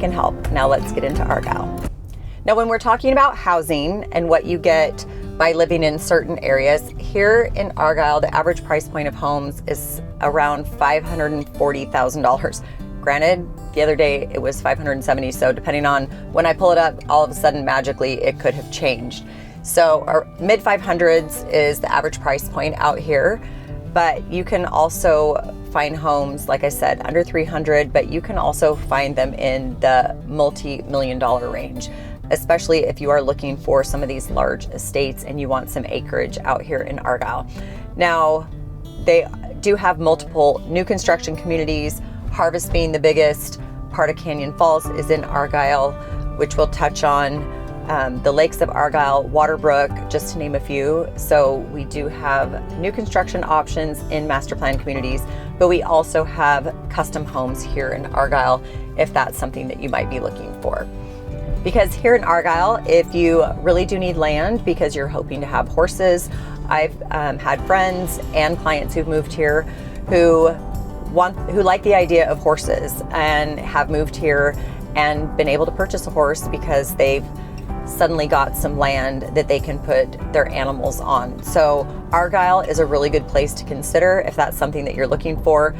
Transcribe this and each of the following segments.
can help. Now let's get into Argyle. Now, when we're talking about housing and what you get by living in certain areas, here in Argyle, the average price point of homes is around $540,000. Granted, the other day it was $570,000, so depending on when I pull it up, all of a sudden magically it could have changed. So our mid 500s is the average price point out here, but you can also find homes, like I said, under 300, but you can also find them in the multi-million-dollar range, especially if you are looking for some of these large estates and you want some acreage out here in Argyle. Now, they do have multiple new construction communities, Harvest being the biggest. Part of Canyon Falls is in Argyle, which we'll touch on. The lakes of Argyle, Waterbrook, just to name a few. So we do have new construction options in master plan communities, but we also have custom homes here in Argyle if that's something that you might be looking for. Because here in Argyle, if you really do need land because you're hoping to have horses, I've had friends and clients who've moved here who like the idea of horses and have moved here and been able to purchase a horse because they've suddenly got some land that they can put their animals on. So Argyle is a really good place to consider if that's something that you're looking for.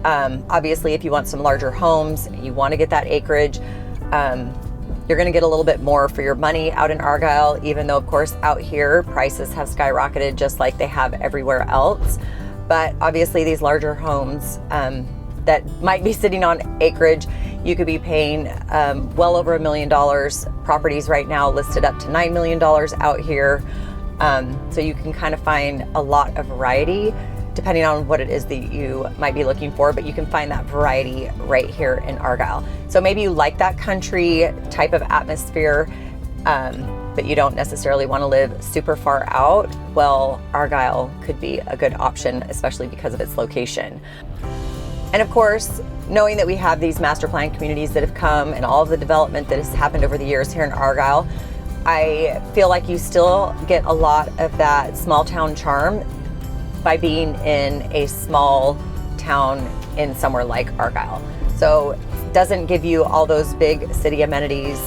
Obviously, if you want some larger homes, you want to get that acreage, you're going to get a little bit more for your money out in Argyle, even though, of course, out here prices have skyrocketed just like they have everywhere else. But obviously these larger homes that might be sitting on acreage, you could be paying well over $1 million. Properties right now listed up to $9 million out here. So you can kind of find a lot of variety depending on what it is that you might be looking for, but you can find that variety right here in Argyle. So maybe you like that country type of atmosphere, but you don't necessarily want to live super far out. Well, Argyle could be a good option, especially because of its location. And of course, knowing that we have these master plan communities that have come and all of the development that has happened over the years here in Argyle, I feel like you still get a lot of that small town charm by being in a small town in somewhere like Argyle. So it doesn't give you all those big city amenities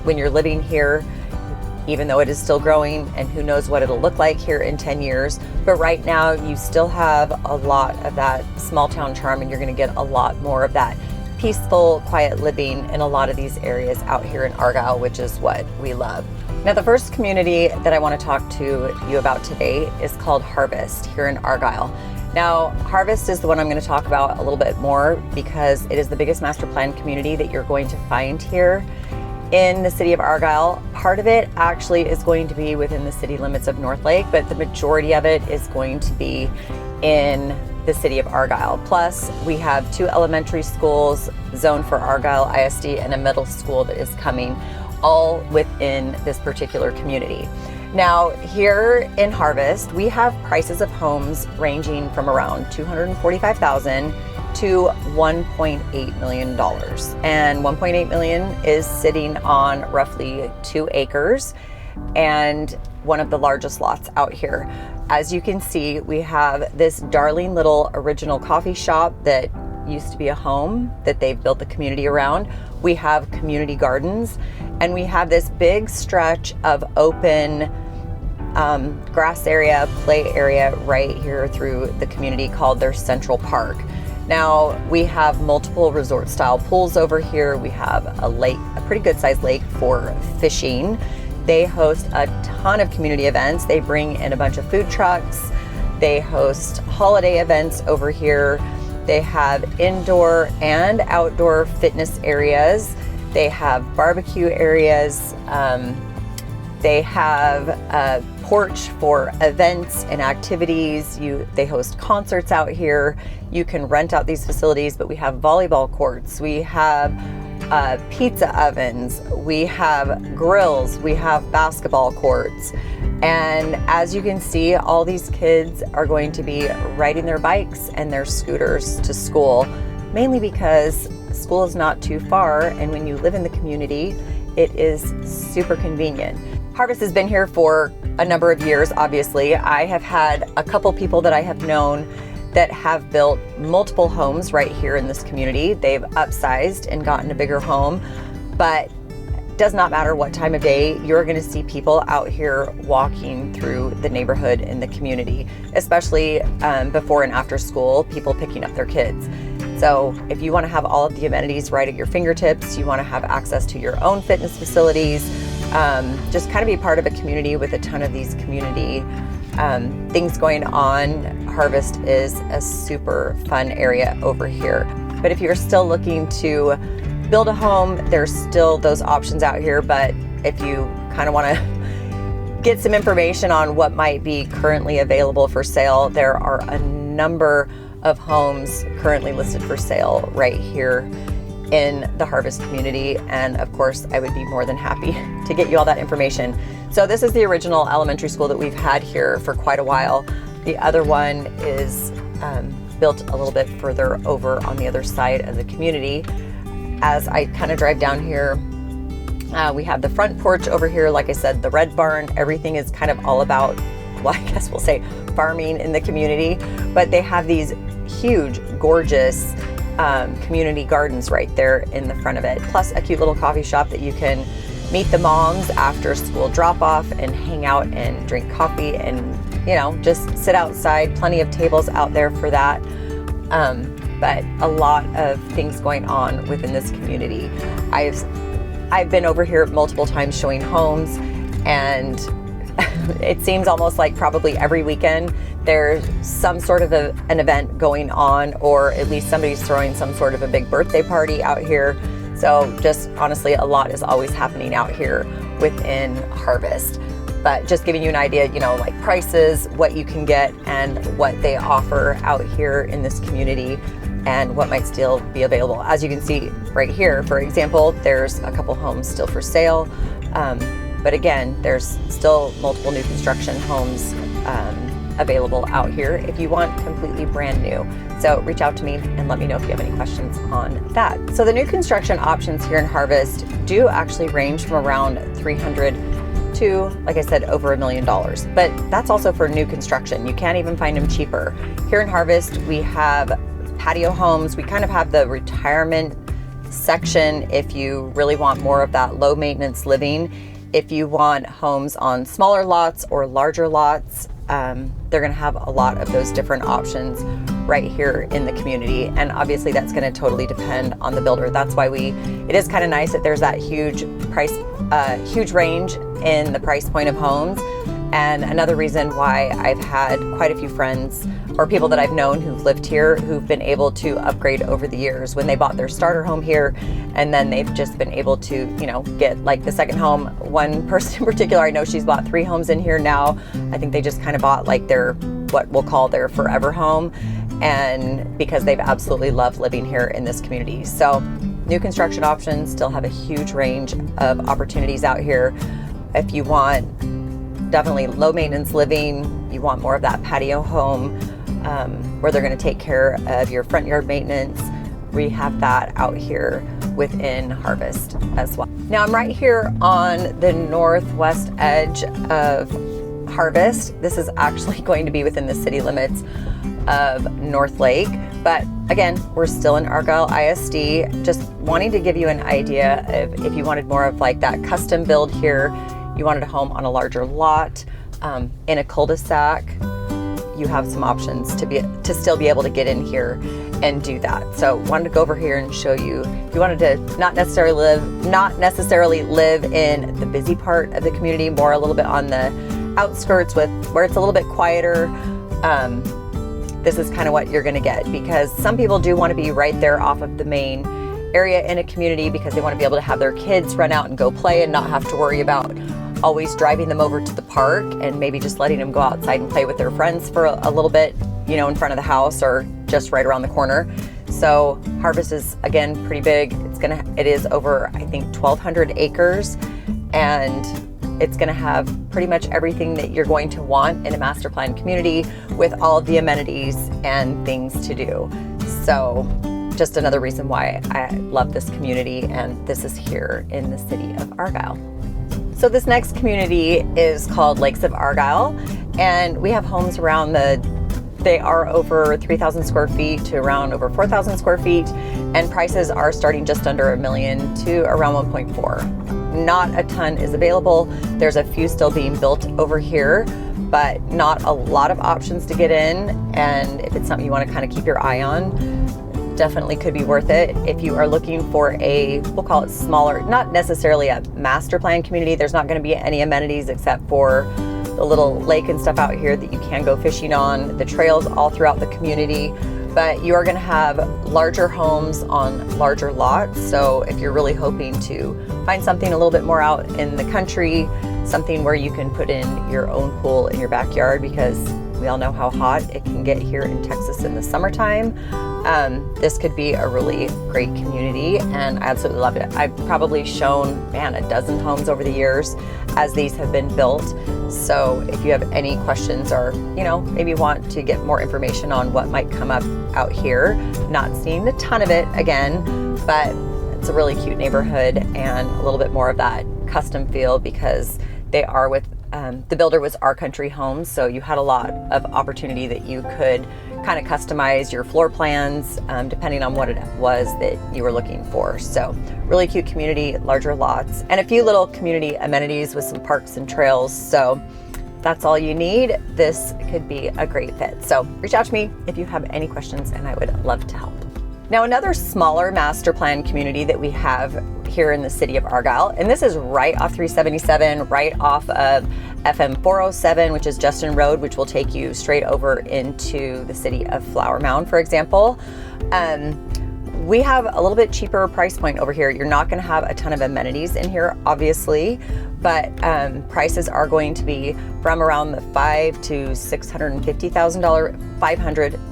when you're living here, even though it is still growing, and who knows what it'll look like here in 10 years. But right now you still have a lot of that small town charm, and you're gonna get a lot more of that peaceful, quiet living in a lot of these areas out here in Argyle, which is what we love. Now, the first community that I want to talk to you about today is called Harvest here in Argyle. Now, Harvest is the one I'm going to talk about a little bit more because it is the biggest master plan community that you're going to find here in the city of Argyle. Part of it actually is going to be within the city limits of North Lake, but the majority of it is going to be in the city of Argyle. Plus, we have 2 elementary schools zoned for Argyle ISD and a middle school that is coming, all within this particular community. Now, here in Harvest, we have prices of homes ranging from around $245,000 to $1.8 million. And $1.8 million is sitting on roughly 2 acres and one of the largest lots out here. As you can see, we have this darling little original coffee shop that used to be a home that they've built the community around. We have community gardens, and we have this big stretch of open grass area, play area right here through the community called their Central Park. Now, we have multiple resort style pools over here. We have a lake, a pretty good sized lake for fishing. They host a ton of community events. They bring in a bunch of food trucks. They host holiday events over here. They have indoor and outdoor fitness areas. They have barbecue areas. They have a porch for events and activities. They host concerts out here. You can rent out these facilities, but we have volleyball courts. We have pizza ovens. We have grills. We have basketball courts. And as you can see, all these kids are going to be riding their bikes and their scooters to school, mainly because school is not too far. And when you live in the community, it is super convenient. Harvest has been here for a number of years, obviously. I have had a couple people that I have known that have built multiple homes right here in this community. They've upsized and gotten a bigger home, but does not matter what time of day, you're going to see people out here walking through the neighborhood in the community, especially before and after school, people picking up their kids. So if you want to have all of the amenities right at your fingertips, you want to have access to your own fitness facilities, just kind of be part of a community with a ton of these community things going on, Harvest is a super fun area over here. But if you're still looking to build a home, there's still those options out here. But if you kind of want to get some information on what might be currently available for sale, there are a number of homes currently listed for sale right here in the Harvest community. And of course, I would be more than happy to get you all that information. So this is the original elementary school that we've had here for quite a while. The other one is built a little bit further over on the other side of the community. As I kind of drive down here, we have the front porch over here. Like I said, the red barn, everything is kind of all about, well, I guess we'll say farming in the community, but they have these huge, gorgeous community gardens right there in the front of it. Plus a cute little coffee shop that you can meet the moms after school drop off and hang out and drink coffee and, you know, just sit outside. Plenty of tables out there for that. But a lot of things going on within this community. I've been over here multiple times showing homes, and it seems almost like probably every weekend there's some sort of an event going on, or at least somebody's throwing some sort of a big birthday party out here. So just honestly, a lot is always happening out here within Harvest. But just giving you an idea, you know, like prices, what you can get and what they offer out here in this community and what might still be available. As you can see right here, for example, there's a couple homes still for sale. But again, there's still multiple new construction homes available out here if you want completely brand new. So reach out to me and let me know if you have any questions on that. So the new construction options here in Harvest do actually range from around $300,000 to, like I said, over $1 million. But that's also for new construction. You can't even find them cheaper. Here in Harvest, we have patio homes. We kind of have the retirement section if you really want more of that low maintenance living. If you want homes on smaller lots or larger lots, they're gonna have a lot of those different options right here in the community. And obviously that's gonna totally depend on the builder. That's why it is kind of nice that there's that huge range in the price point of homes. And another reason why I've had quite a few friends or people that I've known who've lived here who've been able to upgrade over the years when they bought their starter home here, and then they've just been able to, you know, get like the second home. One person in particular, I know she's bought 3 homes in here now. I think they just kind of bought like their, what we'll call their forever home, and because they've absolutely loved living here in this community. So new construction options still have a huge range of opportunities out here. If you want definitely low maintenance living, you want more of that patio home where they're going to take care of your front yard maintenance, we have that out here within Harvest as well. Now I'm right here on the northwest edge of Harvest. This is actually going to be within the city limits of North Lake, but again, we're still in Argyle ISD. Just wanting to give you an idea of if you wanted more of like that custom build here, you wanted a home on a larger lot, in a cul-de-sac, you have some options to still be able to get in here and do that. So wanted to go over here and show you, if you wanted to not necessarily live in the busy part of the community, more a little bit on the outskirts with where it's a little bit quieter, this is kind of what you're going to get, because some people do want to be right there off of the main area in a community because they want to be able to have their kids run out and go play and not have to worry about always driving them over to the park, and maybe just letting them go outside and play with their friends for a little bit, you know, in front of the house or just right around the corner. So Harvest is, again, pretty big. It is over, I think, 1,200 acres, and it's going to have pretty much everything that you're going to want in a master plan community with all of the amenities and things to do. So just another reason why I love this community, and this is here in the city of Argyle. So this next community is called Lakes of Argyle, and we have homes around the They are over 3,000 square feet to around over 4,000 square feet, and prices are starting just under $1 million to around 1.4. Not a ton is available. There's a few still being built over here, but not a lot of options to get in. And if it's something you want to kind of keep your eye on, definitely could be worth it. If you are looking for a, we'll call it smaller, not necessarily a master plan community, there's not going to be any amenities except for the little lake and stuff out here that you can go fishing on, the trails all throughout the community, but you are going to have larger homes on larger lots. So if you're really hoping to find something a little bit more out in the country, something where you can put in your own pool in your backyard, because we all know how hot it can get here in Texas in the summertime, this could be a really great community, and I absolutely love it. I've probably shown, man, a dozen homes over the years as these have been built. So if you have any questions, or maybe want to get more information on what might come up out here, not seeing a ton of it again, but it's a really cute neighborhood and a little bit more of that custom feel, because they are with the builder was Our Country Homes, so you had a lot of opportunity that you could kind of customize your floor plans depending on what it was that you were looking for. So really cute community, larger lots, and a few little community amenities with some parks and trails. So that's all you need. This could be a great fit. So reach out to me if you have any questions, and I would love to help. Now, another smaller master plan community that we have here in the city of Argyle, and this is right off 377, right off of FM 407, which is Justin Road, which will take you straight over into the city of Flower Mound, for example. We have a little bit cheaper price point over here. You're not going to have a ton of amenities in here, obviously, but prices are going to be from around the $500,000 to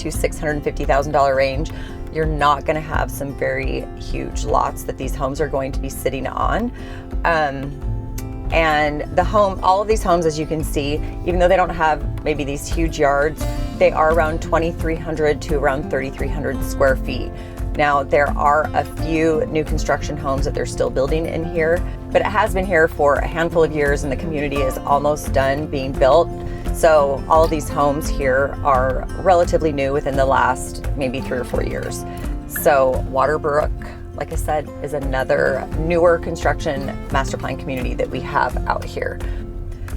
$650,000 range. You're not going to have some very huge lots that these homes are going to be sitting on. And all of these homes, as you can see, even though they don't have maybe these huge yards, they are around 2,300 to around 3,300 square feet. Now, there are a few new construction homes that they're still building in here, but it has been here for a handful of years, and the community is almost done being built. So all of these homes here are relatively new within the last maybe 3 or 4 years. So Waterbrook, like I said, is another newer construction master plan community that we have out here.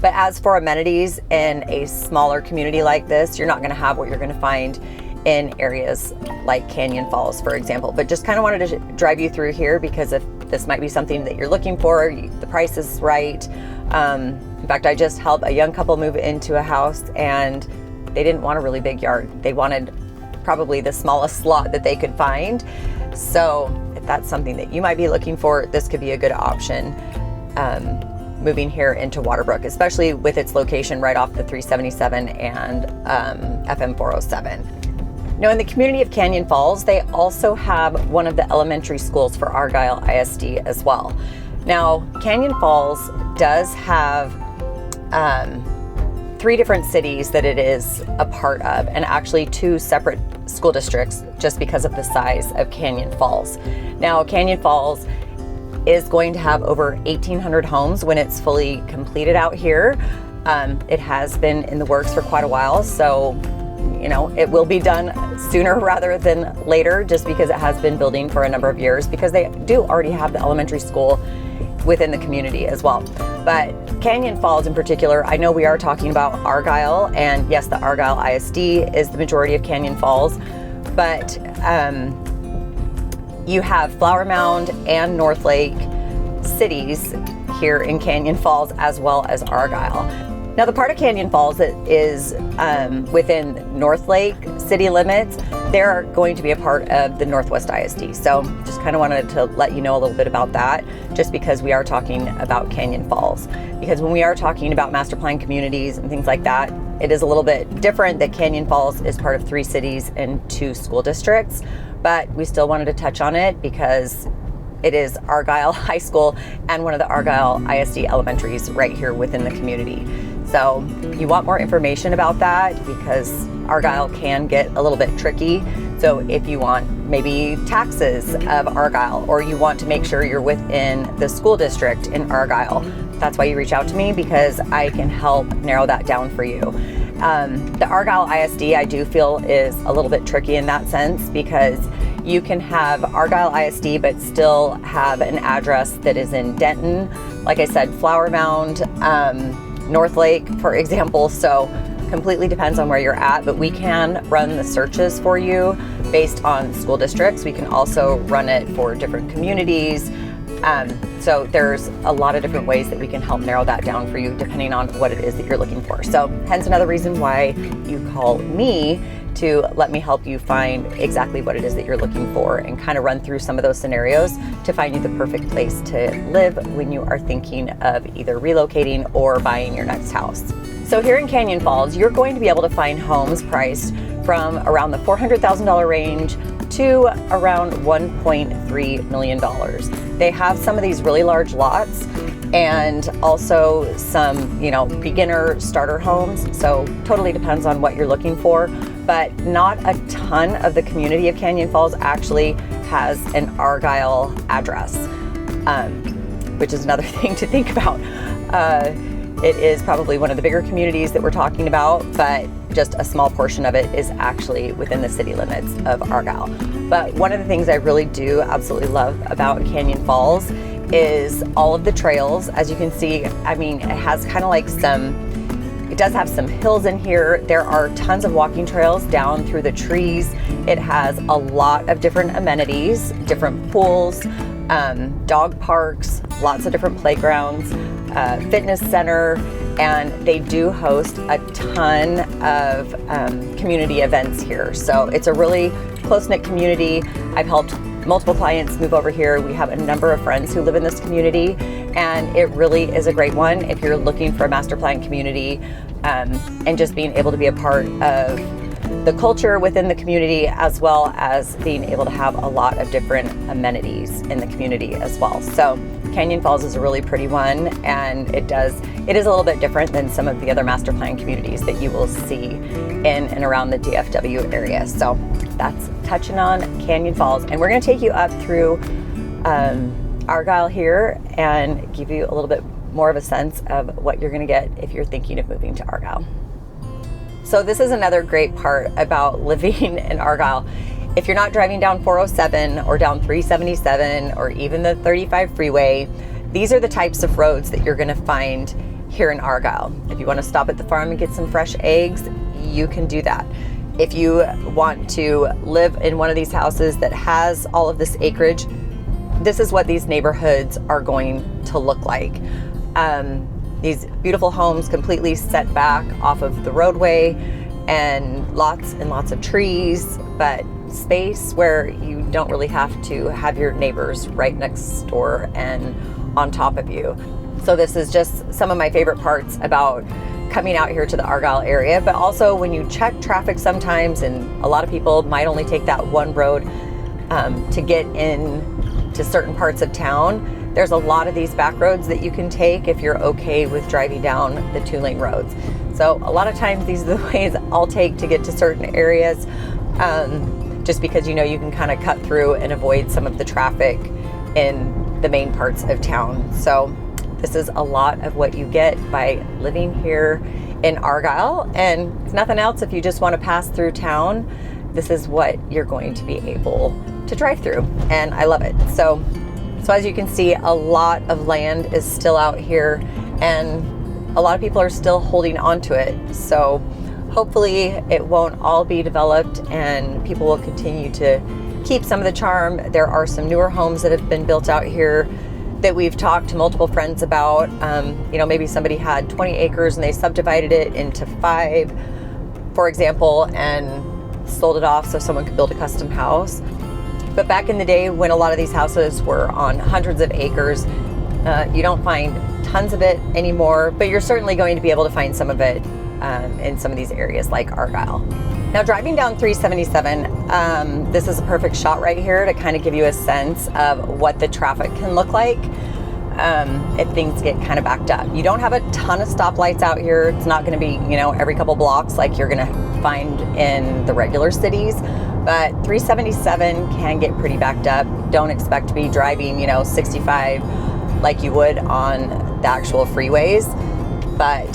But as for amenities in a smaller community like this, you're not going to have what you're going to find in areas like Canyon Falls, for example. But just kind of wanted to drive you through here, because if this might be something that you're looking for, the price is right. In fact, I just helped a young couple move into a house, and they didn't want a really big yard. They wanted probably the smallest lot that they could find. So if that's something that you might be looking for, this could be a good option. Moving here into Waterbrook, especially with its location right off the 377 and FM 407. Now, in the community of Canyon Falls, they also have one of the elementary schools for Argyle ISD as well. Now, Canyon Falls does have 3 different cities that it is a part of, and actually 2 separate school districts, just because of the size of Canyon Falls. Now, Canyon Falls is going to have over 1,800 homes when it's fully completed out here. It has been in the works for quite a while, so it will be done sooner rather than later, just because it has been building for a number of years, because they do already have the elementary school within the community as well. But Canyon Falls in particular, I know we are talking about Argyle, and yes, the Argyle ISD is the majority of Canyon Falls, but you have Flower Mound and North Lake cities here in Canyon Falls, as well as Argyle. Now, the part of Canyon Falls that is within North Lake city limits, they're going to be a part of the Northwest ISD. So just kind of wanted to let you know a little bit about that, just because we are talking about Canyon Falls. Because when we are talking about master plan communities and things like that, it is a little bit different that Canyon Falls is part of 3 cities and 2 school districts, but we still wanted to touch on it because it is Argyle High School and one of the Argyle ISD elementaries right here within the community. So you want more information about that, because Argyle can get a little bit tricky. So if you want maybe taxes of Argyle, or you want to make sure you're within the school district in Argyle, that's why you reach out to me, because I can help narrow that down for you. The Argyle ISD, I do feel, is a little bit tricky in that sense, because you can have Argyle ISD but still have an address that is in Denton, like I said, Flower Mound, North Lake, for example. So completely depends on where you're at, but we can run the searches for you based on school districts. We can also run it for different communities. So there's a lot of different ways that we can help narrow that down for you depending on what it is that you're looking for. So hence another reason why you call me, to let me help you find exactly what it is that you're looking for and kind of run through some of those scenarios to find you the perfect place to live when you are thinking of either relocating or buying your next house. So here in Canyon Falls, you're going to be able to find homes priced from around the $400,000 range to around $1.3 million. They have some of these really large lots and also some, beginner starter homes. So totally depends on what you're looking for, but not a ton of the community of Canyon Falls actually has an Argyle address, which is another thing to think about. It is probably one of the bigger communities that we're talking about, but just a small portion of it is actually within the city limits of Argyle. But one of the things I really do absolutely love about Canyon Falls is all of the trails. As you can see, it has kind of like it does have some hills in here. There are tons of walking trails down through the trees. It has a lot of different amenities, different pools, dog parks, lots of different playgrounds, fitness center, and they do host a ton of community events here. So it's a really close-knit community. I've helped multiple clients move over here. We have a number of friends who live in this community, and it really is a great one if you're looking for a master plan community, and just being able to be a part of the culture within the community, as well as being able to have a lot of different amenities in the community as well. So Canyon Falls is a really pretty one, and it is a little bit different than some of the other master plan communities that you will see in and around the DFW area. So that's touching on Canyon Falls, and we're going to take you up through Argyle here and give you a little bit more of a sense of what you're going to get if you're thinking of moving to Argyle. So this is another great part about living in Argyle. If you're not driving down 407 or down 377 or even the 35 freeway, these are the types of roads that you're going to find here in Argyle. If you want to stop at the farm and get some fresh eggs, you can do that. If you want to live in one of these houses that has all of this acreage, this is what these neighborhoods are going to look like. These beautiful homes completely set back off of the roadway, and lots of trees, but space where you don't really have to have your neighbors right next door and on top of you. So this is just some of my favorite parts about coming out here to the Argyle area. But also when you check traffic sometimes, and a lot of people might only take that one road to get in to certain parts of town, there's a lot of these back roads that you can take if you're okay with driving down the 2-lane roads. So a lot of times these are the ways I'll take to get to certain areas, just because you can kind of cut through and avoid some of the traffic in the main parts of town. So this is a lot of what you get by living here in Argyle, and if nothing else, if you just want to pass through town, this is what you're going to be able to drive through, and I love it. So as you can see, a lot of land is still out here, and a lot of people are still holding on to it. So hopefully it won't all be developed and people will continue to keep some of the charm. There are some newer homes that have been built out here that we've talked to multiple friends about. Maybe somebody had 20 acres and they subdivided it into 5, for example, and sold it off so someone could build a custom house. But back in the day when a lot of these houses were on hundreds of acres, you don't find tons of it anymore, but you're certainly going to be able to find some of it in some of these areas like Argyle. Now driving down 377, this is a perfect shot right here to kind of give you a sense of what the traffic can look like if things get kind of backed up. You don't have a ton of stoplights out here. It's not going to be, every couple blocks like you're going to find in the regular cities. But 377 can get pretty backed up. Don't expect to be driving, 65 like you would on the actual freeways. But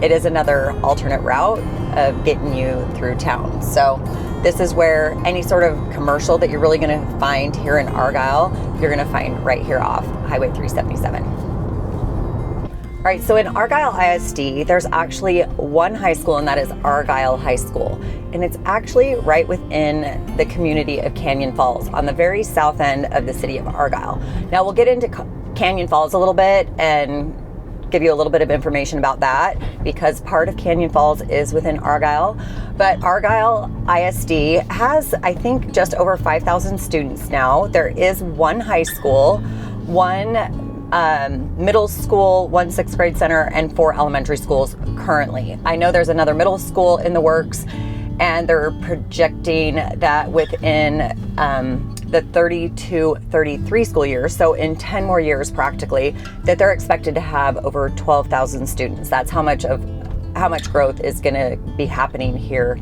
it is another alternate route of getting you through town. So this is where any sort of commercial that you're really going to find here in Argyle, you're going to find right here off Highway 377. All right, so in Argyle ISD, there's actually one high school, and that is Argyle High School. And it's actually right within the community of Canyon Falls on the very south end of the city of Argyle. Now we'll get into Canyon Falls a little bit and give you a little bit of information about that, because part of Canyon Falls is within Argyle. But Argyle ISD has, I think, just over 5,000 students now. There is one high school, one middle school, one 6th grade center, and 4 elementary schools currently. I know there's another middle school in the works, and they're projecting that within the 32-33 school year, so in 10 more years practically, that they're expected to have over 12,000 students. That's how much growth is going to be happening here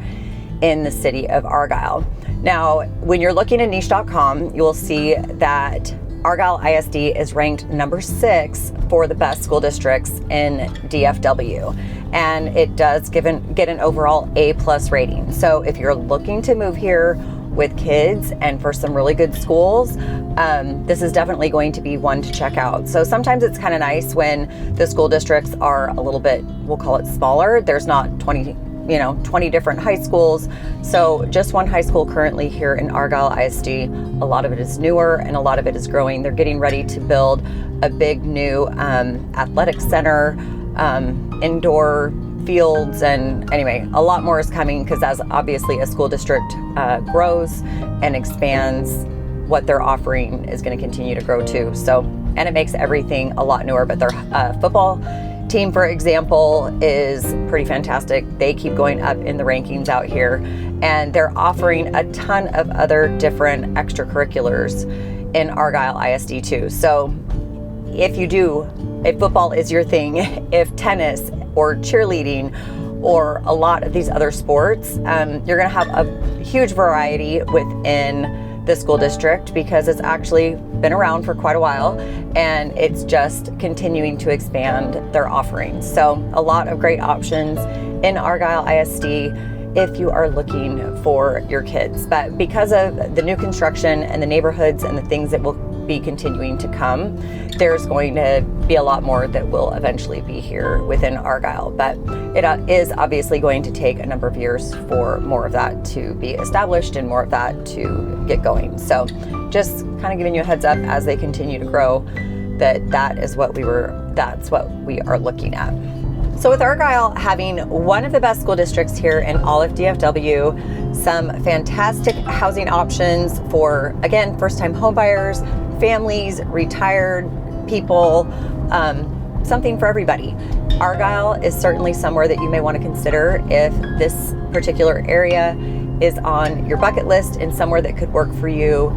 in the city of Argyle. Now, when you're looking at niche.com, you will see that Argyle ISD is ranked number 6 for the best school districts in DFW, and it does get an overall A+ rating. So if you're looking to move here with kids and for some really good schools, this is definitely going to be one to check out. So sometimes it's kind of nice when the school districts are a little bit, we'll call it smaller. There's not 20 different high schools. So just one high school currently here in Argyle ISD. A lot of it is newer and a lot of it is growing. They're getting ready to build a big new athletic center, indoor fields, and anyway, a lot more is coming, because as obviously a school district grows and expands, what they're offering is going to continue to grow too. So, and it makes everything a lot newer. But their football team, for example, is pretty fantastic. They keep going up in the rankings out here, and they're offering a ton of other different extracurriculars in Argyle ISD too. So if football is your thing, if tennis or cheerleading or a lot of these other sports, you're going to have a huge variety within the school district, because it's actually been around for quite a while and it's just continuing to expand their offerings. So a lot of great options in Argyle ISD if you are looking for your kids. But because of the new construction and the neighborhoods and the things that will be continuing to come, there's going to be a lot more that will eventually be here within Argyle. But it is obviously going to take a number of years for more of that to be established and more of that to get going. So just kind of giving you a heads up as they continue to grow, that's what we are looking at. So with Argyle having one of the best school districts here in all of DFW, some fantastic housing options for, again, first-time homebuyers, families, retired people, something for everybody. Argyle is certainly somewhere that you may want to consider if this particular area is on your bucket list and somewhere that could work for you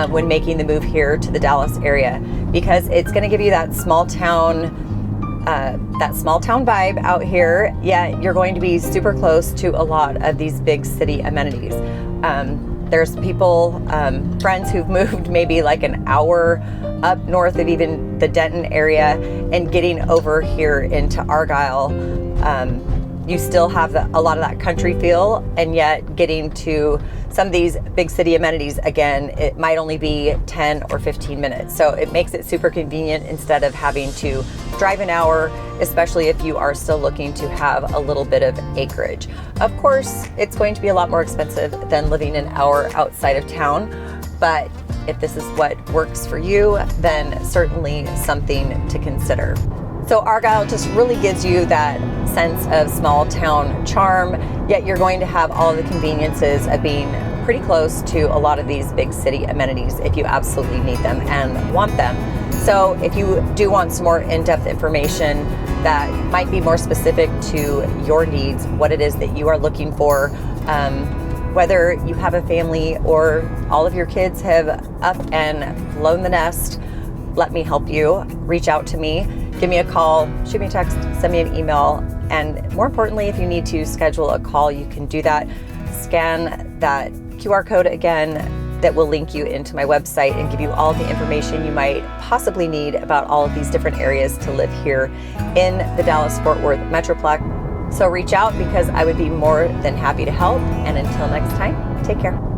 when making the move here to the Dallas area, because it's going to give you that small town vibe out here, yet you're going to be super close to a lot of these big city amenities. There's people, friends who've moved maybe like an hour up north of even the Denton area, and getting over here into Argyle, you still have a lot of that country feel, and yet getting to some of these big city amenities, again, it might only be 10 or 15 minutes. So it makes it super convenient instead of having to drive an hour, especially if you are still looking to have a little bit of acreage. Of course, it's going to be a lot more expensive than living an hour outside of town, but if this is what works for you, then certainly something to consider. So Argyle just really gives you that sense of small town charm, yet you're going to have all the conveniences of being pretty close to a lot of these big city amenities if you absolutely need them and want them. So if you do want some more in-depth information that might be more specific to your needs, what it is that you are looking for, whether you have a family or all of your kids have up and flown the nest, let me help you. Reach out to me. Give me a call, shoot me a text, send me an email, and more importantly, if you need to schedule a call, you can do that. Scan that QR code again that will link you into my website and give you all the information you might possibly need about all of these different areas to live here in the Dallas-Fort Worth Metroplex. So reach out because I would be more than happy to help. And until next time, take care.